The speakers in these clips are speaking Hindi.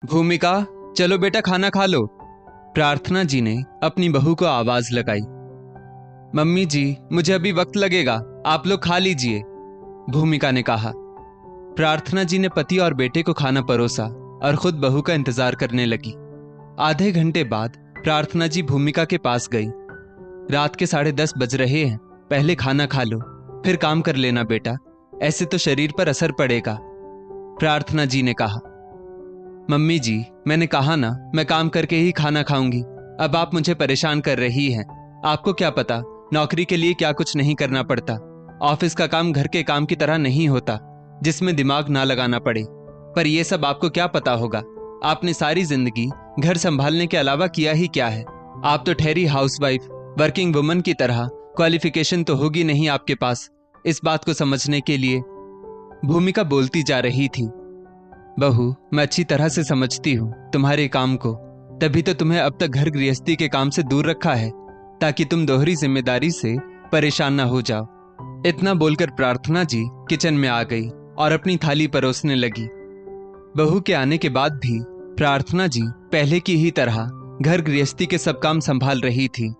भूमिका, चलो बेटा खाना खा लो। प्रार्थना जी ने अपनी बहू को आवाज लगाई। मम्मी जी, मुझे अभी वक्त लगेगा, आप लोग खा लीजिए, भूमिका ने कहा। प्रार्थना जी ने पति और बेटे को खाना परोसा और खुद बहू का इंतजार करने लगी। आधे घंटे बाद प्रार्थना जी भूमिका के पास गई। रात के 10:30 बज रहे हैं, पहले खाना खा लो, फिर काम कर लेना बेटा, ऐसे तो शरीर पर असर पड़ेगा, प्रार्थना जी ने कहा। मम्मी जी, मैंने कहा ना, मैं काम करके ही खाना खाऊंगी। अब आप मुझे परेशान कर रही हैं। आपको क्या पता नौकरी के लिए क्या कुछ नहीं करना पड़ता। ऑफिस का काम घर के काम की तरह नहीं होता जिसमें दिमाग ना लगाना पड़े। पर यह सब आपको क्या पता होगा। आपने सारी जिंदगी घर संभालने के अलावा किया ही क्या है। आप तो ठहरी हाउसवाइफ, वर्किंग वुमन की तरह क्वालिफिकेशन तो होगी नहीं आपके पास इस बात को समझने के लिए। भूमिका बोलती जा रही थी। बहू, मैं अच्छी तरह से समझती हूँ तुम्हारे काम को, तभी तो तुम्हें अब तक घर गृहस्थी के काम से दूर रखा है, ताकि तुम दोहरी जिम्मेदारी से परेशान ना हो जाओ। इतना बोलकर प्रार्थना जी किचन में आ गई और अपनी थाली परोसने लगी। बहू के आने के बाद भी प्रार्थना जी पहले की ही तरह घर गृहस्थी के सब काम संभाल रही थी,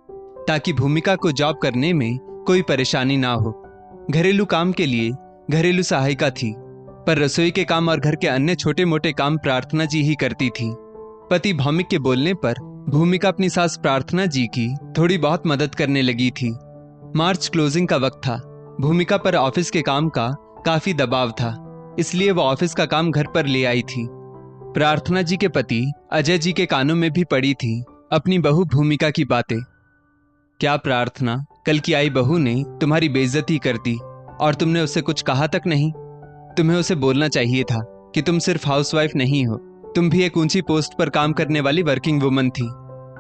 ताकि भूमिका को जॉब करने में कोई परेशानी ना हो। घरेलू काम के लिए घरेलू सहायिका थी, पर रसोई के काम और घर के अन्य छोटे मोटे काम प्रार्थना जी ही करती थी। पति भौमिक के बोलने पर भूमिका अपनी सास प्रार्थना जी की थोड़ी बहुत मदद करने लगी थी। मार्च क्लोजिंग का वक्त था। भूमिका पर ऑफिस के काम का काफी दबाव था, इसलिए वो ऑफिस का काम घर पर ले आई थी। प्रार्थना जी के पति अजय जी के कानों में भी पड़ी थी अपनी बहू भूमिका की बातें। क्या प्रार्थना, कल की आई बहू ने तुम्हारी बेइज्जती कर दी और तुमने उससे कुछ कहा तक नहीं। तुम्हें उसे बोलना चाहिए था कि तुम सिर्फ हाउसवाइफ नहीं हो, तुम भी एक ऊंची पोस्ट पर काम करने वाली वर्किंग वुमन थी।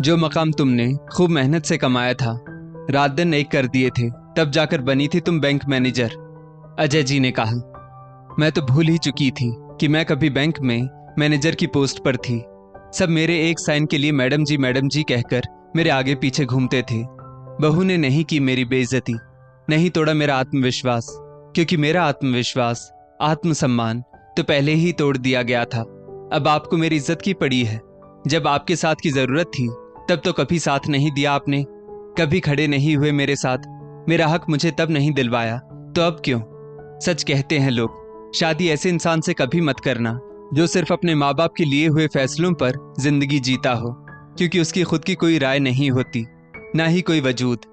जो मकाम तुमने खूब मेहनत से कमाया था, रात दिन एक कर दिए थे, तब जाकर बनी थी तुम बैंक मैनेजर, अजय जी ने कहा। मैं तो भूल ही चुकी थी कि मैं कभी बैंक में मैनेजर की पोस्ट पर थी। सब मेरे एक साइन के लिए मैडम जी कहकर मेरे आगे पीछे घूमते थे। बहू ने नहीं की मेरी बेइज्जती, नहीं तोड़ा मेरा आत्मविश्वास, क्योंकि मेरा आत्मविश्वास, आत्मसम्मान तो पहले ही तोड़ दिया गया था। अब आपको मेरी इज्जत की पड़ी है। जब आपके साथ की जरूरत थी तब तो कभी साथ नहीं दिया आपने, कभी खड़े नहीं हुए मेरे साथ। मेरा हक मुझे तब नहीं दिलवाया, तो अब क्यों। सच कहते हैं लोग, शादी ऐसे इंसान से कभी मत करना जो सिर्फ अपने माँ बाप के लिए हुए फैसलों पर जिंदगी जीता हो, क्योंकि उसकी खुद की कोई राय नहीं होती, ना ही कोई वजूद।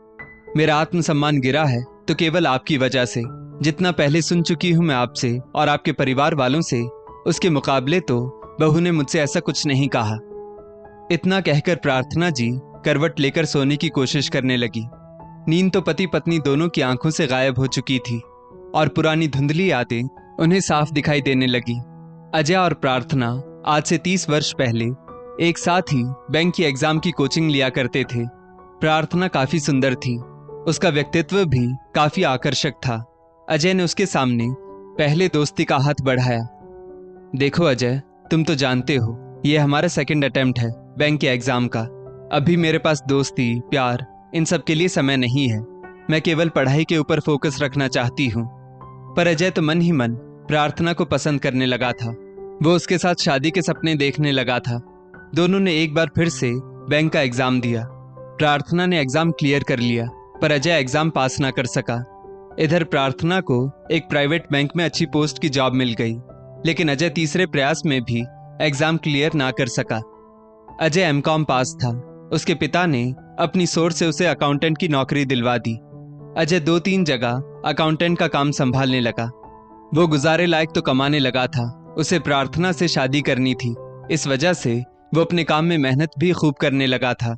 मेरा आत्मसम्मान गिरा है तो केवल आपकी वजह से। जितना पहले सुन चुकी हूं मैं आपसे और आपके परिवार वालों से, उसके मुकाबले तो बहू ने मुझसे ऐसा कुछ नहीं कहा। इतना कहकर प्रार्थना जी करवट लेकर सोने की कोशिश करने लगी। नींद तो पति पत्नी दोनों की आंखों से गायब हो चुकी थी और पुरानी धुंधली यादें उन्हें साफ दिखाई देने लगी। अजय और प्रार्थना आज से 30 वर्ष पहले एक साथ ही बैंक की एग्जाम की कोचिंग लिया करते थे। प्रार्थना काफी सुंदर थी, उसका व्यक्तित्व भी काफी आकर्षक था। अजय ने उसके सामने पहले दोस्ती का हाथ बढ़ाया। देखो अजय, तुम तो जानते हो ये हमारा सेकंड अटेम्प्ट है बैंक के एग्जाम का। अभी मेरे पास दोस्ती, प्यार, इन सब के लिए समय नहीं है। मैं केवल पढ़ाई के ऊपर फोकस रखना चाहती हूँ। पर अजय तो मन ही मन प्रार्थना को पसंद करने लगा था। वो उसके साथ शादी के सपने देखने लगा था। दोनों ने एक बार फिर से बैंक का एग्जाम दिया। प्रार्थना ने एग्जाम क्लियर कर लिया, पर अजय एग्जाम पास ना कर सका। इधर प्रार्थना को एक प्राइवेट बैंक में अच्छी पोस्ट की जॉब मिल गई, लेकिन अजय तीसरे प्रयास में भी एग्जाम क्लियर ना कर सका। अजय एमकॉम पास था। उसके पिता ने अपनी सोर्स से उसे अकाउंटेंट की नौकरी दिलवा दी। अजय 2-3 जगह अकाउंटेंट का काम संभालने लगा। वो गुजारे लायक तो कमाने लगा था। उसे प्रार्थना से शादी करनी थी, इस वजह से वो अपने काम में मेहनत भी खूब करने लगा था।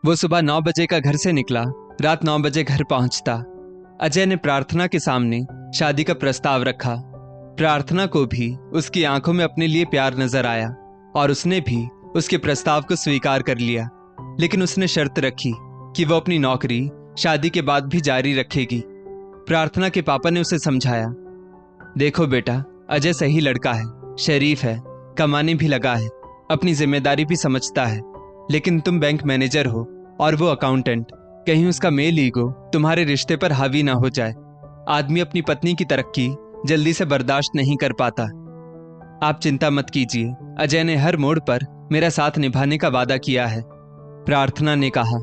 वो सुबह 9 बजे का घर से निकला, रात 9 बजे घर पहुंचता। अजय ने प्रार्थना के सामने शादी का प्रस्ताव रखा। प्रार्थना को भी उसकी आंखों में अपने लिए प्यार नजर आया और उसने भी उसके प्रस्ताव को स्वीकार कर लिया, लेकिन उसने शर्त रखी कि वो अपनी नौकरी शादी के बाद भी जारी रखेगी। प्रार्थना के पापा ने उसे समझाया, देखो बेटा, अजय सही लड़का है, शरीफ है, कमाने भी लगा है, अपनी जिम्मेदारी भी समझता है, लेकिन तुम बैंक मैनेजर हो और वो अकाउंटेंट। कहीं उसका मेल ईगो तुम्हारे रिश्ते पर हावी ना हो जाए। आदमी अपनी पत्नी की तरक्की जल्दी से बर्दाश्त नहीं कर पाता। आप चिंता मत कीजिए, अजय ने हर मोड़ पर मेरा साथ निभाने का वादा किया है, प्रार्थना ने कहा।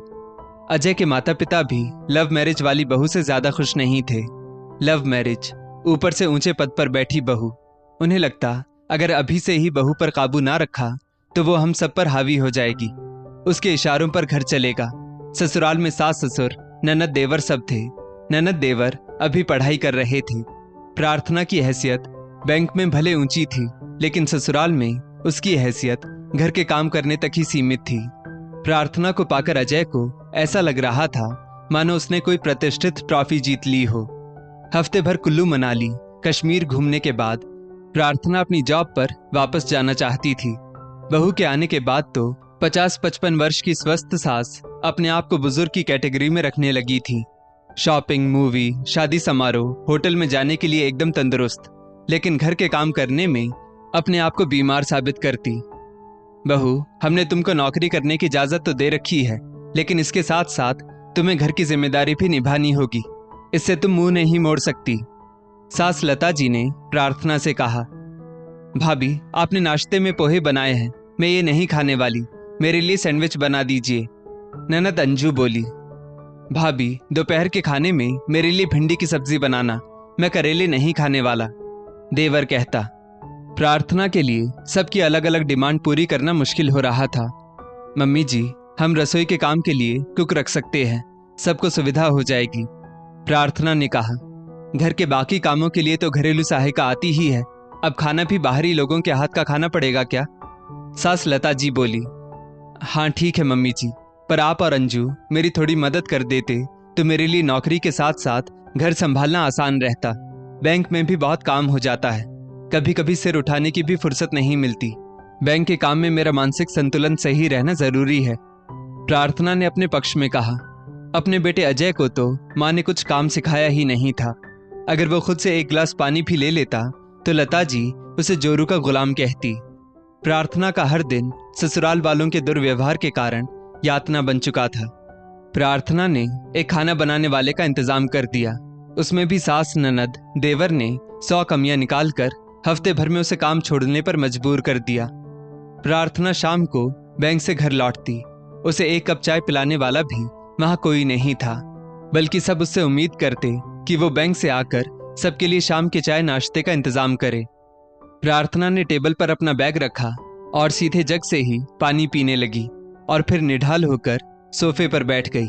अजय के माता पिता भी लव मैरिज वाली बहू से ज्यादा खुश नहीं थे। लव मैरिज, ऊपर से ऊंचे पद पर बैठी बहू। उन्हें लगता अगर अभी से ही बहू पर काबू ना रखा तो वो हम सब पर हावी हो जाएगी। उसके इशारों पर घर चलेगा। ससुराल में सास ससुर, ननद देवर सब थे। ननद देवर अभी पढ़ाई कर रहे थे। प्रार्थना की हैसियत बैंक में भले ऊंची थी, लेकिन ससुराल में उसकी हैसियत घर के काम करने तक ही सीमित थी। प्रार्थना को पाकर अजय को ऐसा लग रहा था मानो उसने कोई प्रतिष्ठित ट्रॉफी जीत ली हो। हफ्ते भर कुल्लू मनाली कश्मीर घूमने के बाद प्रार्थना अपनी जॉब पर वापस जाना चाहती थी। बहू के आने के बाद तो 50-55 वर्ष की स्वस्थ सास अपने आप को बुजुर्ग की कैटेगरी में रखने लगी थी। शॉपिंग, मूवी, शादी समारोह, होटल में जाने के लिए एकदम तंदुरुस्त, लेकिन घर के काम करने में अपने आप को बीमार साबित करती। बहू, हमने तुमको नौकरी करने की इजाजत तो दे रखी है, लेकिन इसके साथ साथ तुम्हें घर की जिम्मेदारी भी निभानी होगी। इससे तुम मुंह नहीं मोड़ सकती। सास लता जी ने प्रार्थना से कहा। भाभी, आपने नाश्ते में पोहे बनाए हैं, मैं ये नहीं खाने वाली, मेरे लिए सैंडविच बना दीजिए। ननद अंजू बोली। भाभी, दोपहर के खाने में मेरे लिए भिंडी की सब्जी बनाना, मैं करेले नहीं खाने वाला, देवर कहता। प्रार्थना के लिए सबकी अलग अलग डिमांड पूरी करना मुश्किल हो रहा था। मम्मी जी, हम रसोई के काम के लिए कुक रख सकते हैं, सबको सुविधा हो जाएगी, प्रार्थना ने कहा। घर के बाकी कामों के लिए तो घरेलू सहायिका आती ही है, अब खाना भी बाहरी लोगों के हाथ का खाना पड़ेगा क्या? सास लता जी बोली। हाँ ठीक है मम्मी जी, पर आप और अंजू मेरी थोड़ी मदद कर देते तो मेरे लिए नौकरी के साथ साथ घर संभालना आसान रहता। बैंक में भी बहुत काम हो जाता है, कभी कभी सिर उठाने की भी फुर्सत नहीं मिलती। बैंक के काम में मेरा मानसिक संतुलन सही रहना जरूरी है, प्रार्थना ने अपने पक्ष में कहा। अपने बेटे अजय को तो माँ ने कुछ काम सिखाया ही नहीं था। अगर वो खुद से एक गिलास पानी भी ले लेता तो लता जी उसे जोरू का गुलाम कहती। प्रार्थना का हर दिन ससुराल वालों के दुर्व्यवहार के कारण यातना बन चुका था। प्रार्थना ने एक खाना बनाने वाले का इंतजाम कर दिया। उसमें भी सास ननद देवर ने 100 कमियां निकालकर हफ्ते भर में उसे काम छोड़ने पर मजबूर कर दिया। प्रार्थना शाम को बैंक से घर लौटती। उसे एक कप चाय पिलाने वाला भी वहां कोई नहीं था, बल्कि सब उससे उम्मीद करते कि वो बैंक से आकर सबके लिए शाम के चाय नाश्ते का इंतजाम करे। प्रार्थना ने टेबल पर अपना बैग रखा और सीधे जग से ही पानी पीने लगी और फिर निढाल होकर सोफे पर बैठ गई।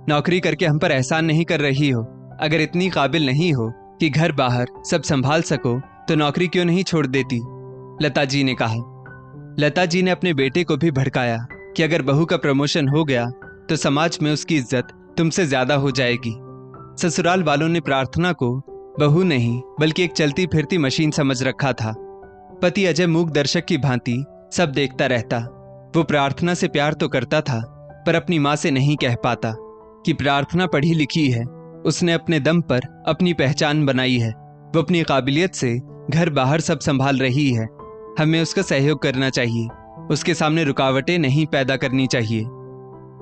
नौकरी करके हम पर एहसान नहीं कर रही हो। अगर इतनी काबिल नहीं हो कि घर बाहर सब संभाल सको तो नौकरी क्यों नहीं छोड़ देती, लता जी ने कहा। लता जी ने अपने बेटे को भी भड़काया कि अगर बहू का प्रमोशन हो गया तो समाज में उसकी इज्जत तुमसे ज्यादा हो जाएगी। ससुराल वालों ने प्रार्थना को बहू नहीं बल्कि एक चलती फिरती मशीन समझ रखा था। पति अजय मूक दर्शक की भांति सब देखता रहता। वो प्रार्थना से प्यार तो करता था, पर अपनी माँ से नहीं कह पाता कि प्रार्थना पढ़ी लिखी है, उसने अपने दम पर अपनी पहचान बनाई है, वो अपनी काबिलियत से घर बाहर सब संभाल रही है। हमें उसका सहयोग करना चाहिए, उसके सामने रुकावटें नहीं पैदा करनी चाहिए।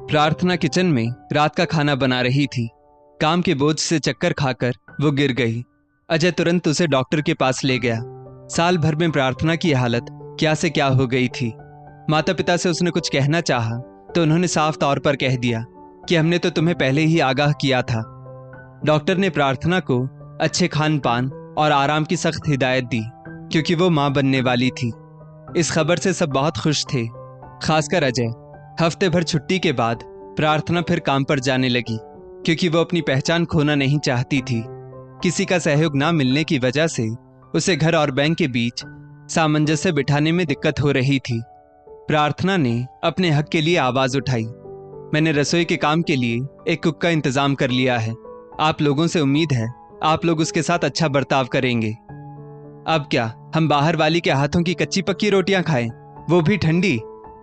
प्रार्थना किचन में रात का खाना बना रही थी। काम के बोझ से चक्कर खाकर वो गिर गई। अजय तुरंत उसे डॉक्टर के पास ले गया। साल भर में प्रार्थना की हालत क्या से क्या हो गई थी। माता पिता से उसने कुछ कहना चाहा तो उन्होंने साफ तौर पर कह दिया कि हमने तो तुम्हें पहले ही आगाह किया था। डॉक्टर ने प्रार्थना को अच्छे खान पान और आराम की सख्त हिदायत दी, क्योंकि वो मां बनने वाली थी। इस खबर से सब बहुत खुश थे, खासकर अजय। हफ्ते भर छुट्टी के बाद प्रार्थना फिर काम पर जाने लगी, क्योंकि वो अपनी पहचान खोना नहीं चाहती थी। किसी का सहयोग ना मिलने की वजह से उसे घर और बैंक के बीच सामंजस्य बिठाने में दिक्कत हो रही थी। प्रार्थना ने अपने हक के लिए आवाज उठाई। मैंने रसोई के काम के लिए एक कुक का इंतजाम कर लिया है। आप लोगों से उम्मीद है आप लोग उसके साथ अच्छा बर्ताव करेंगे। अब क्या हम बाहर वाली के हाथों की कच्ची पक्की रोटियां खाएं, वो भी ठंडी?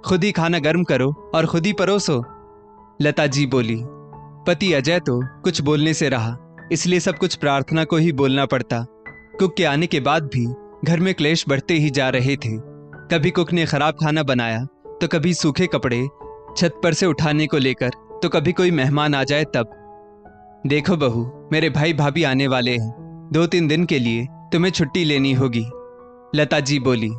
खुद ही खाना गर्म करो और खुद ही परोसो, लता जी बोली। पति अजय तो कुछ बोलने से रहा, इसलिए सब कुछ प्रार्थना को ही बोलना पड़ता। कुक के आने के बाद भी घर में क्लेश बढ़ते ही जा रहे थे। कभी कुक ने खराब खाना बनाया तो कभी सूखे कपड़े छत पर से उठाने को लेकर, तो कभी कोई मेहमान आ जाए तब। देखो बहू, मेरे भाई भाभी आने वाले हैं, 2-3 दिन के लिए तुम्हें छुट्टी लेनी होगी। लता जी बोली।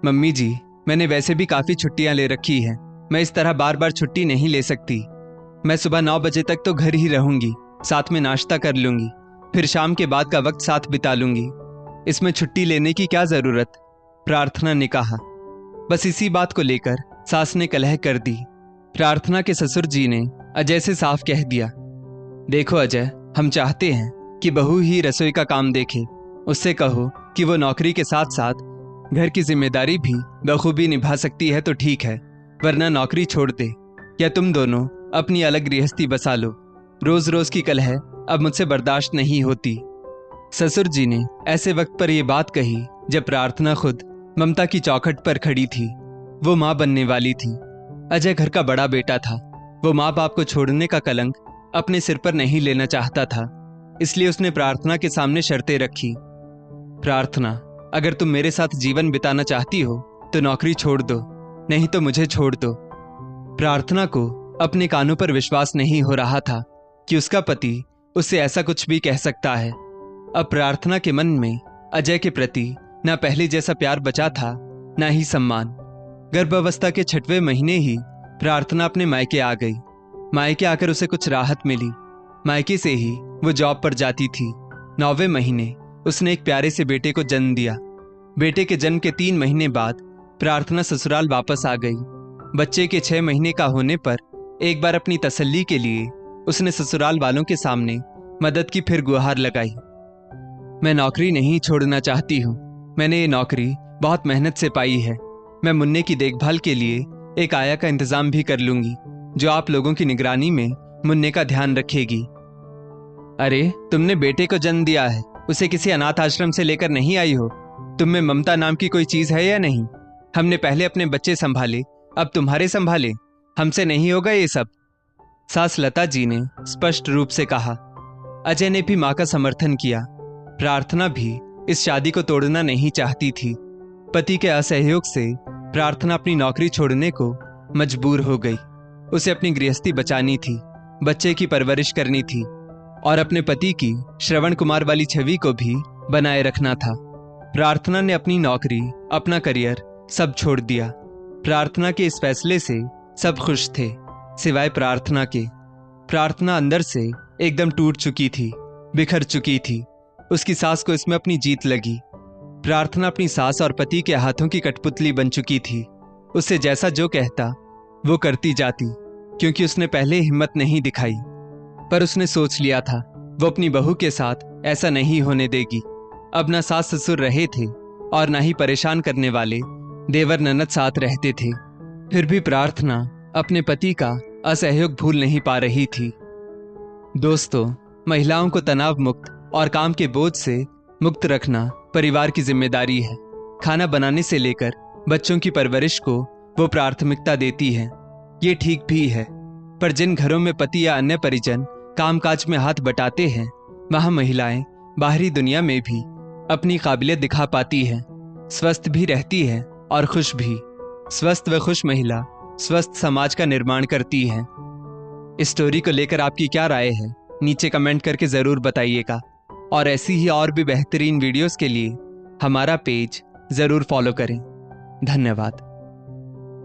मम्मी जी, मैंने वैसे भी काफी छुट्टियां ले रखी हैं। मैं इस तरह बार बार छुट्टी नहीं ले सकती। मैं सुबह 9 बजे तक तो घर ही रहूंगी, साथ में नाश्ता कर लूंगी, फिर शाम के बाद का वक्त साथ बिता लूंगी। इसमें छुट्टी लेने की क्या जरूरत? प्रार्थना ने कहा। बस इसी बात को लेकर सास ने कलह कर दी। प्रार्थना के ससुर जी ने अजय से साफ कह दिया, देखो अजय, हम चाहते हैं कि बहू ही रसोई का काम देखे। उससे कहो कि वो नौकरी के साथ साथ घर की जिम्मेदारी भी बखूबी निभा सकती है तो ठीक है, वरना नौकरी छोड़ दे या तुम दोनों अपनी अलग गृहस्थी बसा लो। रोज रोज की कलह अब मुझसे बर्दाश्त नहीं होती। ससुर जी ने ऐसे वक्त पर यह बात कही जब प्रार्थना खुद ममता की चौखट पर खड़ी थी। वो माँ बनने वाली थी। अजय घर का बड़ा बेटा था। वो माँ बाप को छोड़ने का कलंक अपने सिर पर नहीं लेना चाहता था, इसलिए उसने प्रार्थना के सामने शर्तें रखी। प्रार्थना, अगर तुम मेरे साथ जीवन बिताना चाहती हो तो नौकरी छोड़ दो, नहीं तो मुझे छोड़ दो। प्रार्थना को अपने कानों पर विश्वास नहीं हो रहा था कि उसका पति उससे ऐसा कुछ भी कह सकता है। अब प्रार्थना के मन में अजय के प्रति न पहले जैसा प्यार बचा था, न ही सम्मान। गर्भावस्था के 6वें महीने ही प्रार्थना अपने मायके आ गई। मायके आकर उसे कुछ राहत मिली। मायके से ही वो जॉब पर जाती थी। 9वें महीने उसने एक प्यारे से बेटे को जन्म दिया। बेटे के जन्म के 3 महीने बाद प्रार्थना ससुराल वापस आ गई। बच्चे के 6 महीने का होने पर एक बार अपनी तसल्ली के लिए उसने ससुराल वालों के सामने मदद की फिर गुहार लगाई। मैं नौकरी नहीं छोड़ना चाहती हूँ। मैंने ये नौकरी बहुत मेहनत से पाई है। मैं मुन्ने की देखभाल के लिए एक आया का इंतजाम भी कर लूंगी, जो आप लोगों की निगरानी में मुन्ने का ध्यान रखेगी। अरे, तुमने बेटे को जन्म दिया है, उसे किसी अनाथ आश्रम से लेकर नहीं आई हो। तुम में ममता नाम की कोई चीज है या नहीं? हमने पहले अपने बच्चे संभाले, अब तुम्हारे संभाले। हमसे नहीं होगा ये सब। सास लता जी ने स्पष्ट रूप से कहा। अजय ने भी मां का समर्थन किया। प्रार्थना भी इस शादी को तोड़ना नहीं चाहती थी। पति के असहयोग से प्रार्थना अपनी नौकरी छोड़ने को मजबूर हो गई। उसे अपनी गृहस्थी बचानी थी, बच्चे की परवरिश करनी थी और अपने पति की श्रवण कुमार वाली छवि को भी बनाए रखना था। प्रार्थना ने अपनी नौकरी, अपना करियर सब छोड़ दिया। प्रार्थना के इस फैसले से सब खुश थे, सिवाय प्रार्थना के। प्रार्थना अंदर से एकदम टूट चुकी थी, बिखर चुकी थी। उसकी सास को इसमें अपनी जीत लगी। प्रार्थना अपनी सास और पति के हाथों की कठपुतली बन चुकी थी। उससे जैसा जो कहता वो करती जाती, क्योंकि उसने पहले हिम्मत नहीं दिखाई। पर उसने सोच लिया था वो अपनी बहू के साथ ऐसा नहीं होने देगी। अब ना सास ससुर रहे थे और ना ही परेशान करने वाले देवर ननद साथ रहते थे। फिर भी प्रार्थना अपने पति का असहयोग भूल नहीं पा रही थी। दोस्तों, महिलाओं को तनाव मुक्त और काम के बोझ से मुक्त रखना परिवार की जिम्मेदारी है। खाना बनाने से लेकर बच्चों की परवरिश को वो प्राथमिकता देती है। ये ठीक भी है। पर जिन घरों में पति या अन्य परिजन कामकाज में हाथ बटाते हैं, वहां महिलाएं बाहरी दुनिया में भी अपनी काबिलियत दिखा पाती है, स्वस्थ भी रहती है और खुश भी। स्वस्थ व खुश महिला स्वस्थ समाज का निर्माण करती है। इस स्टोरी को लेकर आपकी क्या राय है, नीचे कमेंट करके जरूर बताइएगा। और ऐसी ही और भी बेहतरीन वीडियोस के लिए हमारा पेज जरूर फॉलो करें। धन्यवाद।